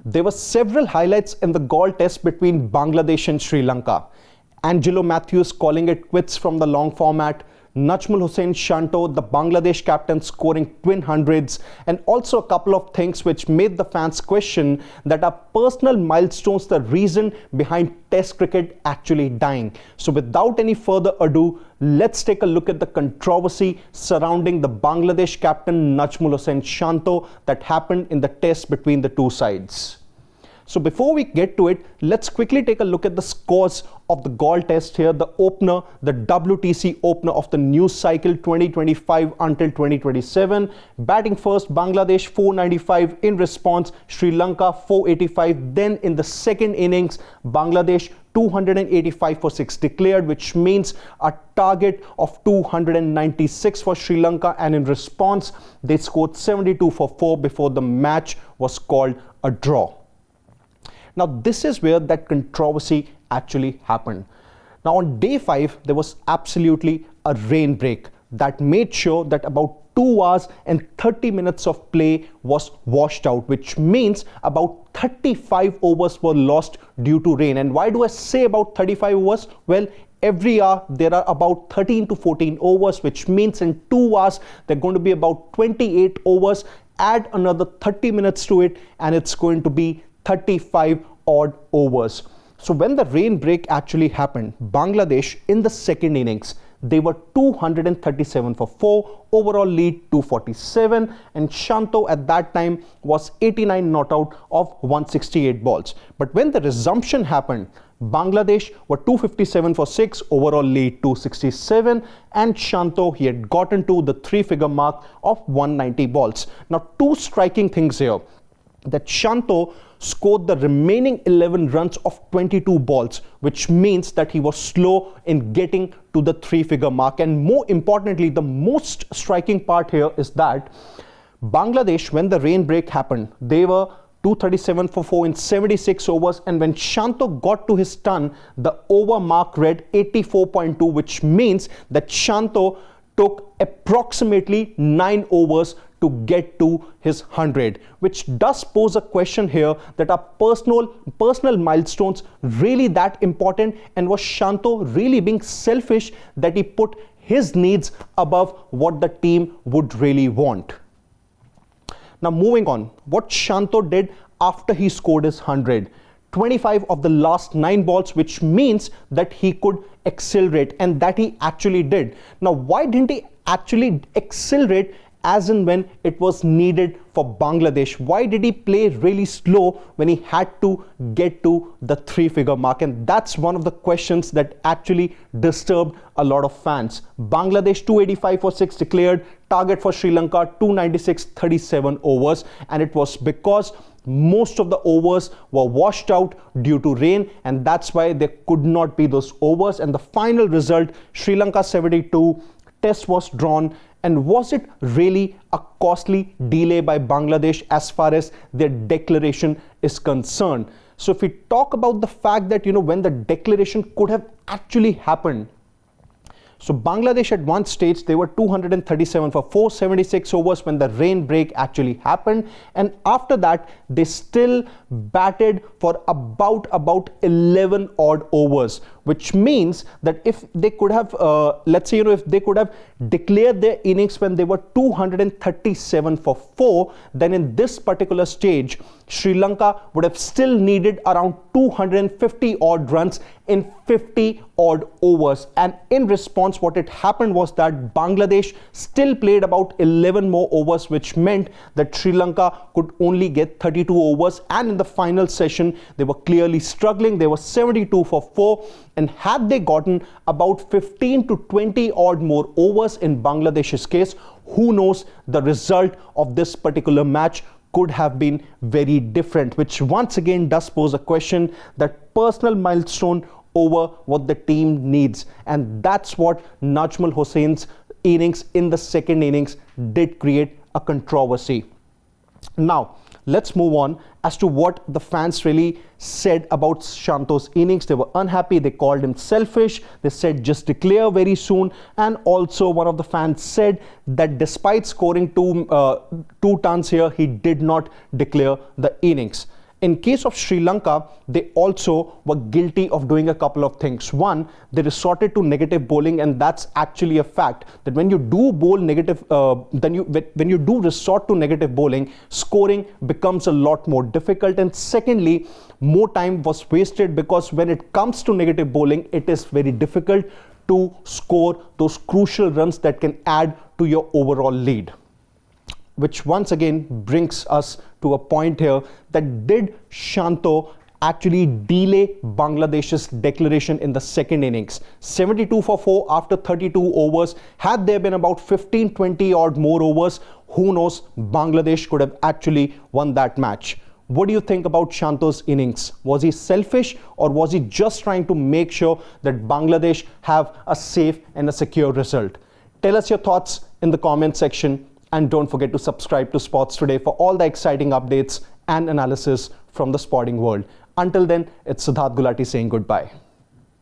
There were several highlights in the Galle test between Bangladesh and Sri Lanka. Angelo Matthews calling it quits from the long format, Najmul Hossain Shanto, the Bangladesh captain, scoring twin hundreds, and also a couple of things which made the fans question that are personal milestones the reason behind Test cricket actually dying. So without any further ado, let's take a look at the controversy surrounding the Bangladesh captain Najmul Hossain Shanto that happened in the test between the two sides. So before we get to it, let's quickly take a look at the scores of the Galle test here. The opener, the WTC opener of the new cycle 2025 until 2027. Batting first, Bangladesh 495. In response, Sri Lanka 485. Then in the second innings, Bangladesh 285 for 6 declared, which means a target of 296 for Sri Lanka. And in response, they scored 72 for 4 before the match was called a draw. Now, this is where that controversy actually happened. Now, on day 5, there was absolutely a rain break that made sure that about 2 hours and 30 minutes of play was washed out, which means about 35 overs were lost due to rain. And why do I say about 35 overs? Well, every hour there are about 13 to 14 overs, which means in 2 hours there are going to be about 28 overs. Add another 30 minutes to it and it's going to be 35 odd overs. So when the rain break actually happened, Bangladesh in the second innings, they were 237 for 4, overall lead 247, and Shanto at that time was 89 not out of 168 balls. But when the resumption happened, Bangladesh were 257 for 6, overall lead 267, and Shanto, he had gotten to the 3-figure mark of 190 balls. Now, two striking things here. That Shanto scored the remaining 11 runs of 22 balls, which means that he was slow in getting to the 3-figure mark. And more importantly, the most striking part here is that Bangladesh, when the rain break happened, they were 237 for 4 in 76 overs, and when Shanto got to his turn, the over mark read 84.2, which means that Shanto took approximately 9 overs to get to his 100, which does pose a question here that are personal milestones really that important, and was Shanto really being selfish that he put his needs above what the team would really want? Now moving on, what Shanto did after he scored his 100. 25 of the last 9 balls, which means that he could accelerate, and that he actually did. Now, why didn't he actually accelerate as and when it was needed for Bangladesh? Why did he play really slow when he had to get to the 3-figure mark? And that's one of the questions that actually disturbed a lot of fans. Bangladesh 285 for 6 declared, target for Sri Lanka 296, 37 overs, and it was because most of the overs were washed out due to rain, and that's why there could not be those overs. And the final result, Sri Lanka 72, test was drawn. And was it really a costly delay by Bangladesh as far as their declaration is concerned? So if we talk about the fact that, when the declaration could have actually happened, so Bangladesh at one stage, they were 237 for 476 overs when the rain break actually happened. And after that, they still batted for about 11 odd overs, which means that if they could have, let's say, if they could have declared their innings when they were 237 for 4, then in this particular stage, Sri Lanka would have still needed around 250 odd runs in 50 odd overs. And in response, what had happened was that Bangladesh still played about 11 more overs, which meant that Sri Lanka could only get 32 overs. And in the final session, they were clearly struggling. They were 72 for 4. And had they gotten about 15 to 20 odd more overs in Bangladesh's case, who knows, the result of this particular match could have been very different, which once again does pose a question that personal milestone over what the team needs. And that's what Najmul Hossain's innings in the second innings did create a controversy. Now, let's move on as to what the fans really said about Shanto's innings. They were unhappy. They called him selfish. They said just declare very soon. And also one of the fans said that despite scoring two tons here, he did not declare the innings. In case of Sri Lanka, they also were guilty of doing a couple of things. One, they resorted to negative bowling, and that's actually a fact that when you do bowl negative, when you do resort to negative bowling, scoring becomes a lot more difficult. And secondly, more time was wasted because when it comes to negative bowling, it is very difficult to score those crucial runs that can add to your overall lead. Which once again brings us to a point here that did Shanto actually delay Bangladesh's declaration in the second innings? 72 for 4 after 32 overs. Had there been about 15-20 odd more overs, who knows, Bangladesh could have actually won that match. What do you think about Shanto's innings? Was he selfish, or was he just trying to make sure that Bangladesh have a safe and a secure result? Tell us your thoughts in the comment section. And don't forget to subscribe to Sports Today for all the exciting updates and analysis from the sporting world. Until then, it's Siddharth Gulati saying goodbye.